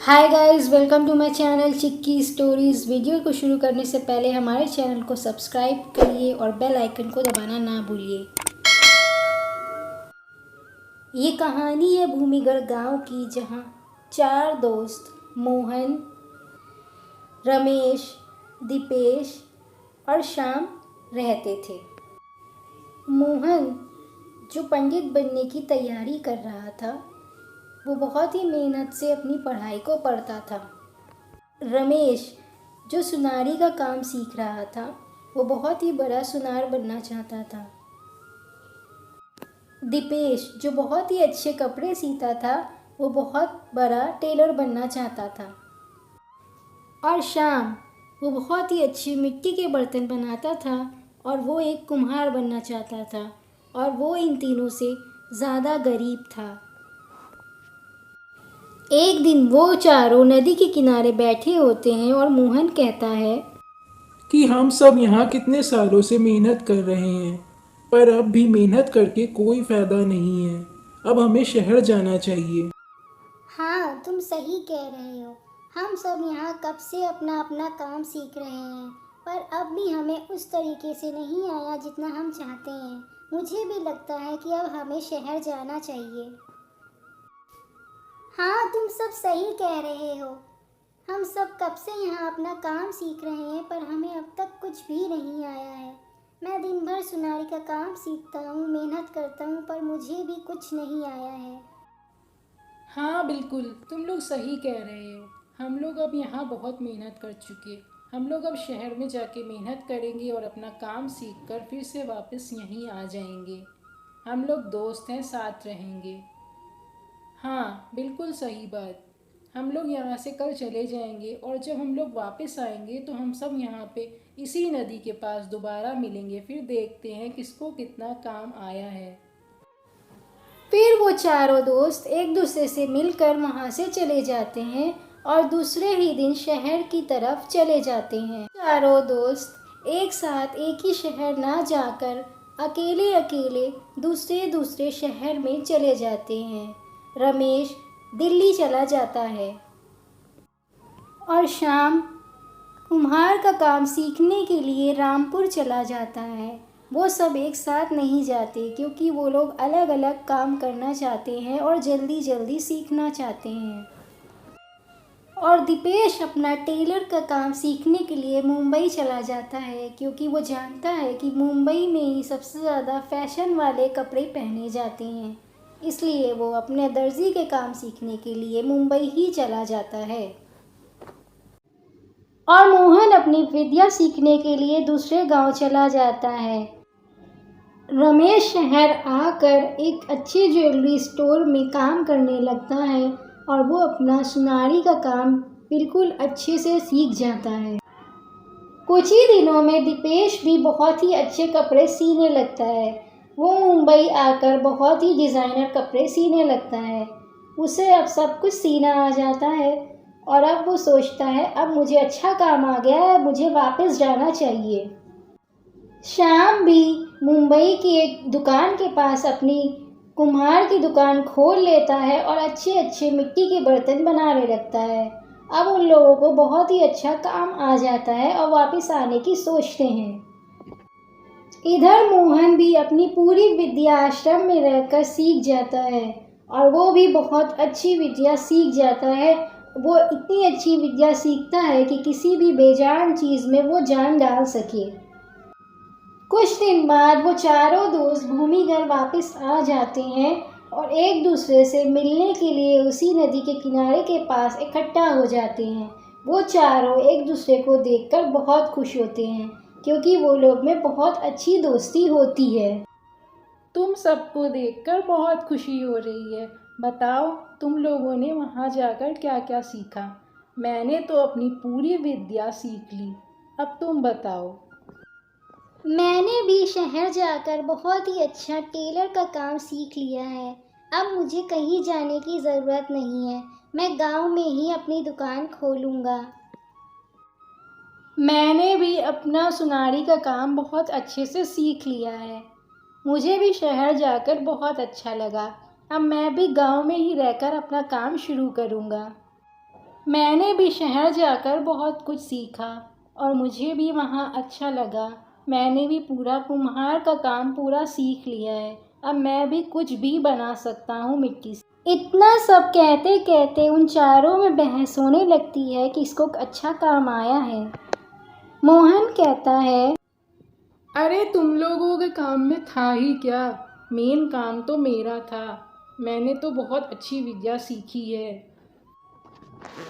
Hi guys, welcome to my channel Chikki stories. Video को शुरू करने से पहले हमारे चैनल को सब्सक्राइब करिए और बेल आइकन को दबाना ना भूलिए। ये कहानी है भूमिगढ़ गांव की, जहां चार दोस्त मोहन, रमेश, दीपेश और श्याम रहते थे। मोहन, जो पंडित बनने की तैयारी कर रहा था, वो बहुत ही मेहनत से अपनी पढ़ाई को पढ़ता था। रमेश, जो सुनारी का काम सीख रहा था, वो बहुत ही बड़ा सुनार बनना चाहता था। दीपेश, जो बहुत ही अच्छे कपड़े सीता था, वो बहुत बड़ा टेलर बनना चाहता था। और श्याम, वो बहुत ही अच्छे मिट्टी के बर्तन बनाता था और वो एक कुम्हार बनना चाहता था, और वो इन तीनों से ज़्यादा गरीब था। एक दिन वो चारों नदी के किनारे बैठे होते हैं और मोहन कहता है कि हम सब यहाँ कितने सालों से मेहनत कर रहे हैं, पर अब भी मेहनत करके कोई फायदा नहीं है। अब हमें शहर जाना चाहिए। हाँ, तुम सही कह रहे हो। हम सब यहाँ कब से अपना अपना काम सीख रहे हैं, पर अब भी हमें उस तरीके से नहीं आया जितना हम चाहते हैं। मुझे भी लगता है कि अब हमें शहर जाना चाहिए। हाँ, तुम सब सही कह रहे हो। हम सब कब से यहाँ अपना काम सीख रहे हैं, पर हमें अब तक कुछ भी नहीं आया है। मैं दिन भर सुनारी का काम सीखता हूँ, मेहनत करता हूँ, पर मुझे भी कुछ नहीं आया है। हाँ बिल्कुल, तुम लोग सही कह रहे हो। हम लोग अब यहाँ बहुत मेहनत कर चुके। हम लोग अब शहर में जाके मेहनत करेंगे और अपना काम सीख कर फिर से वापस यहीं आ जाएंगे। हम लोग दोस्त हैं, साथ रहेंगे। हाँ बिल्कुल सही बात। हम लोग यहाँ से कल चले जाएंगे और जब हम लोग वापस आएंगे तो हम सब यहाँ पे इसी नदी के पास दोबारा मिलेंगे। फिर देखते हैं किसको कितना काम आया है। फिर वो चारों दोस्त एक दूसरे से मिलकर वहाँ से चले जाते हैं और दूसरे ही दिन शहर की तरफ चले जाते हैं। चारों दोस्त एक साथ एक ही शहर ना जाकर अकेले अकेले दूसरे दूसरे शहर में चले जाते हैं। रमेश दिल्ली चला जाता है और श्याम कुम्हार का काम सीखने के लिए रामपुर चला जाता है। वो सब एक साथ नहीं जाते क्योंकि वो लोग अलग अलग काम करना चाहते हैं और जल्दी जल्दी सीखना चाहते हैं। और दीपेश अपना टेलर का काम सीखने के लिए मुंबई चला जाता है क्योंकि वो जानता है कि मुंबई में ही सबसे ज़्यादा फैशन वाले कपड़े पहने जाते हैं। इसलिए वो अपने दर्जी के काम सीखने के लिए मुंबई ही चला जाता है। और मोहन अपनी विद्या सीखने के लिए दूसरे गांव चला जाता है। रमेश शहर आकर एक अच्छे ज्वेलरी स्टोर में काम करने लगता है और वो अपना सुनारी का काम बिल्कुल अच्छे से सीख जाता है। कुछ ही दिनों में दीपेश भी बहुत ही अच्छे कपड़े सीने लगता है। वो मुंबई आकर बहुत ही डिज़ाइनर कपड़े सीने लगता है। उसे अब सब कुछ सीना आ जाता है और अब वो सोचता है, अब मुझे अच्छा काम आ गया है, मुझे वापस जाना चाहिए। श्याम भी मुंबई की एक दुकान के पास अपनी कुम्हार की दुकान खोल लेता है और अच्छे अच्छे मिट्टी के बर्तन बनाने लगता है। अब उन लोगों को बहुत ही अच्छा काम आ जाता है और वापस आने की सोचते हैं। इधर मोहन भी अपनी पूरी विद्या आश्रम में रहकर सीख जाता है और वो भी बहुत अच्छी विद्या सीख जाता है। वो इतनी अच्छी विद्या सीखता है कि किसी भी बेजान चीज़ में वो जान डाल सके। कुछ दिन बाद वो चारों दोस्त भूमिगढ़ वापस आ जाते हैं और एक दूसरे से मिलने के लिए उसी नदी के किनारे के पास इकट्ठा हो जाते हैं। वो चारों एक दूसरे को देखकर बहुत खुश होते हैं क्योंकि वो लोग में बहुत अच्छी दोस्ती होती है। तुम सबको देखकर बहुत खुशी हो रही है। बताओ, तुम लोगों ने वहाँ जाकर क्या क्या सीखा? मैंने तो अपनी पूरी विद्या सीख ली। अब तुम बताओ। मैंने भी शहर जाकर बहुत ही अच्छा टेलर का काम सीख लिया है। अब मुझे कहीं जाने की ज़रूरत नहीं है। मैं गांव में ही अपनी दुकान खोलूँगा। मैंने भी अपना सुनारी का काम बहुत अच्छे से सीख लिया है। मुझे भी शहर जाकर बहुत अच्छा लगा। अब मैं भी गांव में ही रहकर अपना काम शुरू करूँगा। मैंने भी शहर जाकर बहुत कुछ सीखा और मुझे भी वहाँ अच्छा लगा। मैंने भी पूरा कुम्हार का काम पूरा सीख लिया है। अब मैं भी कुछ भी बना सकता हूँ मिट्टी से। इतना सब कहते कहते उन चारों में बहस होने लगती है कि इसको अच्छा काम आया है। मोहन कहता है, अरे तुम लोगों के काम में था ही क्या, मेन काम तो मेरा था। मैंने तो बहुत अच्छी विद्या सीखी है।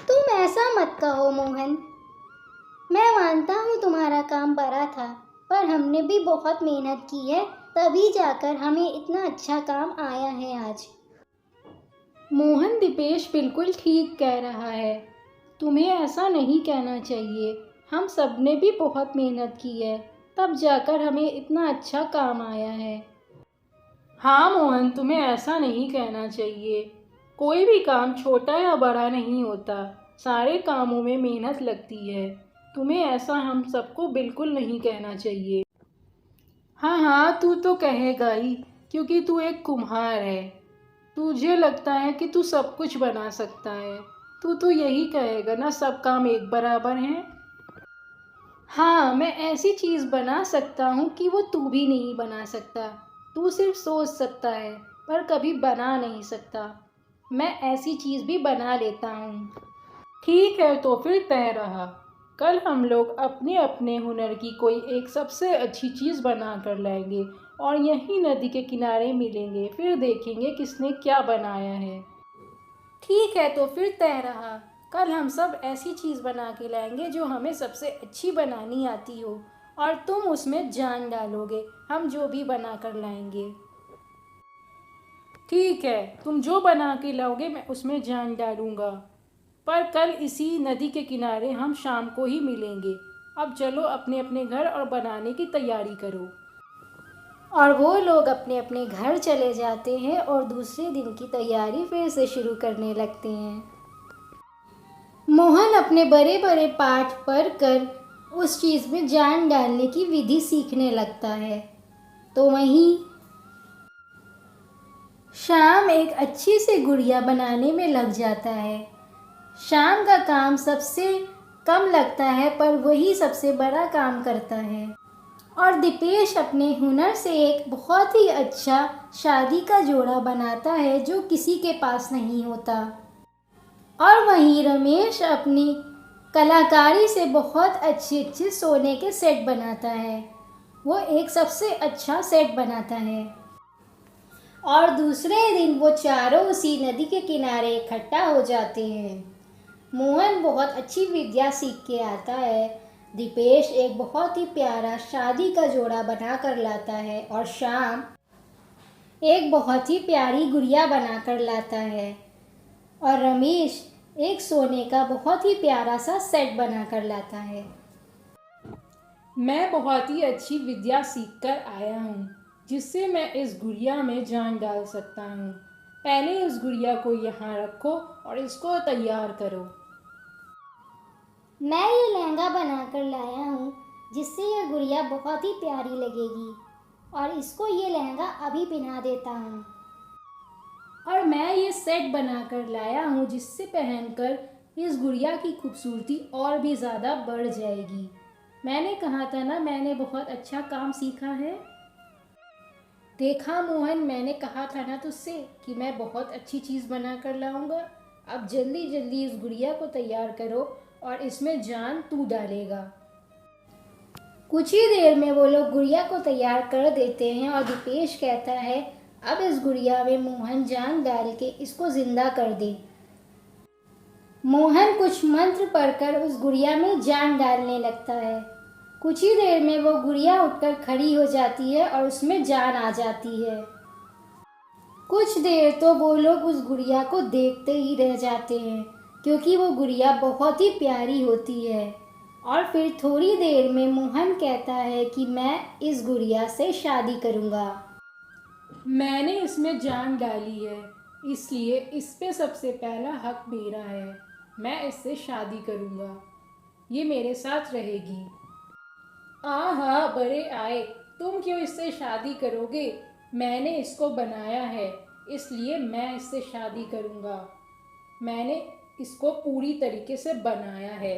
तुम ऐसा मत कहो मोहन। मैं मानता हूँ तुम्हारा काम बड़ा था, पर हमने भी बहुत मेहनत की है, तभी जाकर हमें इतना अच्छा काम आया है आज। मोहन दीपेश बिल्कुल ठीक कह रहा है। तुम्हें ऐसा नहीं कहना चाहिए। हम सब ने भी बहुत मेहनत की है, तब जाकर हमें इतना अच्छा काम आया है। हाँ मोहन, तुम्हें ऐसा नहीं कहना चाहिए। कोई भी काम छोटा या बड़ा नहीं होता, सारे कामों में मेहनत लगती है। तुम्हें ऐसा हम सबको बिल्कुल नहीं कहना चाहिए। हाँ हाँ, तू तो कहेगा ही, क्योंकि तू एक कुम्हार है। तुझे लगता है कि तू सब कुछ बना सकता है। तू तो यही कहेगा ना, सब काम एक बराबर हैं। हाँ, मैं ऐसी चीज़ बना सकता हूँ कि वो तू भी नहीं बना सकता। तू सिर्फ सोच सकता है, पर कभी बना नहीं सकता। मैं ऐसी चीज़ भी बना लेता हूँ। ठीक है, तो फिर तय रहा। कल हम लोग अपने अपने हुनर की कोई एक सबसे अच्छी चीज़ बना कर लाएंगे और यहीं नदी के किनारे मिलेंगे, फिर देखेंगे किसने क्या बनाया है। ठीक है, तो फिर तय रहा। कल हम सब ऐसी चीज़ बना के लाएंगे जो हमें सबसे अच्छी बनानी आती हो, और तुम उसमें जान डालोगे। हम जो भी बना कर लाएंगे। ठीक है, तुम जो बना के लाओगे मैं उसमें जान डालूंगा। पर कल इसी नदी के किनारे हम शाम को ही मिलेंगे। अब चलो अपने अपने घर और बनाने की तैयारी करो। और वो लोग अपने अपने घर चले जाते हैं और दूसरे दिन की तैयारी फिर से शुरू करने लगते हैं। मोहन अपने बड़े बड़े पाठ पढ़कर उस चीज़ में जान डालने की विधि सीखने लगता है। तो वहीं शाम एक अच्छी सी गुड़िया बनाने में लग जाता है। शाम का काम सबसे कम लगता है, पर वही सबसे बड़ा काम करता है। और दीपेश अपने हुनर से एक बहुत ही अच्छा शादी का जोड़ा बनाता है जो किसी के पास नहीं होता। और वहीं रमेश अपनी कलाकारी से बहुत अच्छे अच्छे सोने के सेट बनाता है। वो एक सबसे अच्छा सेट बनाता है। और दूसरे दिन वो चारों उसी नदी के किनारे इकट्ठा हो जाते हैं। मोहन बहुत अच्छी विद्या सीख के आता है। दीपेश एक बहुत ही प्यारा शादी का जोड़ा बना कर लाता है, और शाम एक बहुत ही प्यारी गुड़िया बना कर लाता है, और रमेश एक सोने का बहुत ही प्यारा सा सेट बना कर लाता है। मैं बहुत ही अच्छी विद्या सीख कर आया हूँ, जिससे मैं इस गुड़िया में जान डाल सकता हूँ। पहले इस गुड़िया को यहाँ रखो और इसको तैयार करो। मैं ये लहंगा बना कर लाया हूँ, जिससे यह गुड़िया बहुत ही प्यारी लगेगी, और इसको ये लहंगा अभी पहना देता हूँ। और मैं ये सेट बना कर लाया हूँ, जिससे पहनकर इस गुड़िया की खूबसूरती और भी ज़्यादा बढ़ जाएगी। मैंने कहा था ना, मैंने बहुत अच्छा काम सीखा है। देखा मोहन, मैंने कहा था ना तुझसे कि मैं बहुत अच्छी चीज़ बना कर लाऊंगा। अब जल्दी जल्दी इस गुड़िया को तैयार करो और इसमें जान तू डालेगा। कुछ ही देर में वो लोग गुड़िया को तैयार कर देते हैं, और दीपेश कहता है अब इस गुड़िया में मोहन जान डाल के इसको जिंदा कर दे। मोहन कुछ मंत्र पढ़कर उस गुड़िया में जान डालने लगता है। कुछ ही देर में वो गुड़िया उठकर खड़ी हो जाती है और उसमें जान आ जाती है। कुछ देर तो वो लोग उस गुड़िया को देखते ही रह जाते हैं, क्योंकि वो गुड़िया बहुत ही प्यारी होती है। और फिर थोड़ी देर में मोहन कहता है कि मैं इस गुड़िया से शादी करूँगा। मैंने इसमें जान डाली है, इसलिए इस पे सबसे पहला हक मेरा है। मैं इससे शादी करूँगा, ये मेरे साथ रहेगी। आहा, बड़े आए, तुम क्यों इससे शादी करोगे? मैंने इसको बनाया है, इसलिए मैं इससे शादी करूँगा। मैंने इसको पूरी तरीके से बनाया है।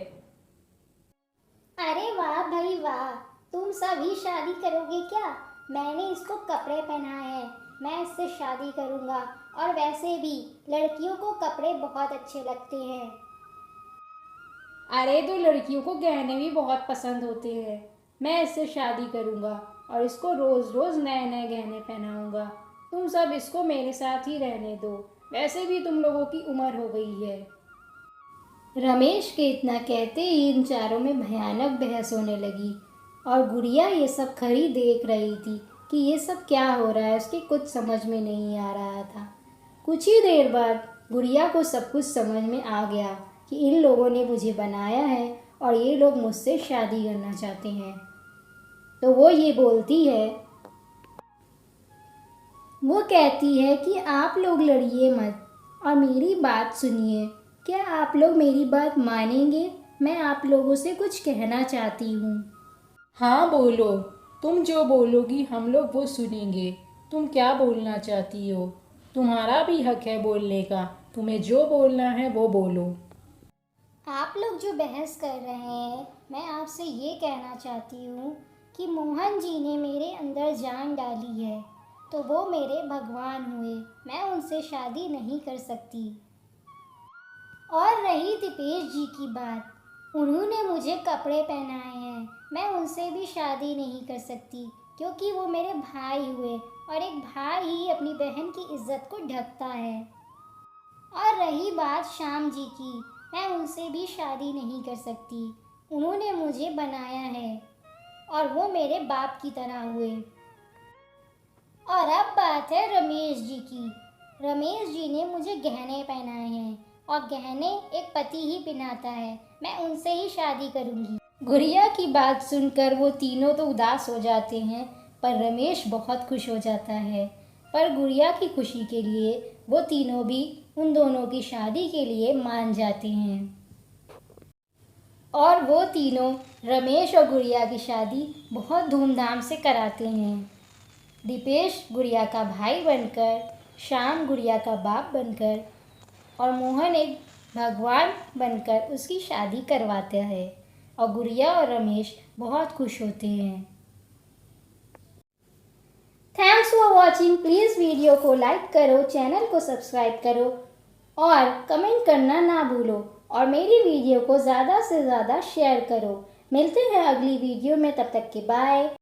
अरे वाह भाई वाह, तुम सभी शादी करोगे क्या? मैंने इसको कपड़े पहनाए हैं, मैं इससे शादी करूँगा। और वैसे भी लड़कियों को कपड़े बहुत अच्छे लगते हैं। अरे तो लड़कियों को गहने भी बहुत पसंद होते हैं। मैं इससे शादी करूँगा और इसको रोज़ रोज़ नए नए गहने पहनाऊँगा। तुम सब इसको मेरे साथ ही रहने दो, वैसे भी तुम लोगों की उम्र हो गई है। रमेश के इतना कहते ही इन चारों में भयानक बहस होने लगी और गुड़िया ये सब खड़ी देख रही थी कि ये सब क्या हो रहा है। उसके कुछ समझ में नहीं आ रहा था। कुछ ही देर बाद गुड़िया को सब कुछ समझ में आ गया कि इन लोगों ने मुझे बनाया है और ये लोग मुझसे शादी करना चाहते हैं। तो वो ये बोलती है, वो कहती है कि आप लोग लड़िए मत और मेरी बात सुनिए। क्या आप लोग मेरी बात मानेंगे? मैं आप लोगों से कुछ कहना चाहती हूँ। हाँ बोलो, तुम जो बोलोगी हम लोग वो सुनेंगे। तुम क्या बोलना चाहती हो? तुम्हारा भी हक है बोलने का, तुम्हें जो बोलना है वो बोलो। आप लोग जो बहस कर रहे हैं, मैं आपसे ये कहना चाहती हूँ कि मोहन जी ने मेरे अंदर जान डाली है, तो वो मेरे भगवान हुए। मैं उनसे शादी नहीं कर सकती। और रही दीपेश जी की बात, उन्होंने मुझे कपड़े पहनाए हैं, मैं उनसे भी शादी नहीं कर सकती क्योंकि वो मेरे भाई हुए और एक भाई ही अपनी बहन की इज्जत को ढकता है। और रही बात श्याम जी की, मैं उनसे भी शादी नहीं कर सकती। उन्होंने मुझे बनाया है और वो मेरे बाप की तरह हुए। और अब बात है रमेश जी की। रमेश जी ने मुझे गहने पहनाए हैं और गहने एक पति ही पहनाता है, मैं उनसे ही शादी करूंगी। गुड़िया की बात सुनकर वो तीनों तो उदास हो जाते हैं, पर रमेश बहुत खुश हो जाता है। पर गुड़िया की खुशी के लिए वो तीनों भी उन दोनों की शादी के लिए मान जाते हैं और वो तीनों रमेश और गुड़िया की शादी बहुत धूमधाम से कराते हैं। दीपेश गुड़िया का भाई बनकर, श्याम गुड़िया का बाप बनकर और मोहन एक भगवान बनकर उसकी शादी करवाता है और गुड़िया और रमेश बहुत खुश होते हैं। Thanks for watching. Please video को लाइक करो, चैनल को सब्सक्राइब करो और कमेंट करना ना भूलो और मेरी वीडियो को ज़्यादा से ज़्यादा शेयर करो। मिलते हैं अगली वीडियो में, तब तक के बाय।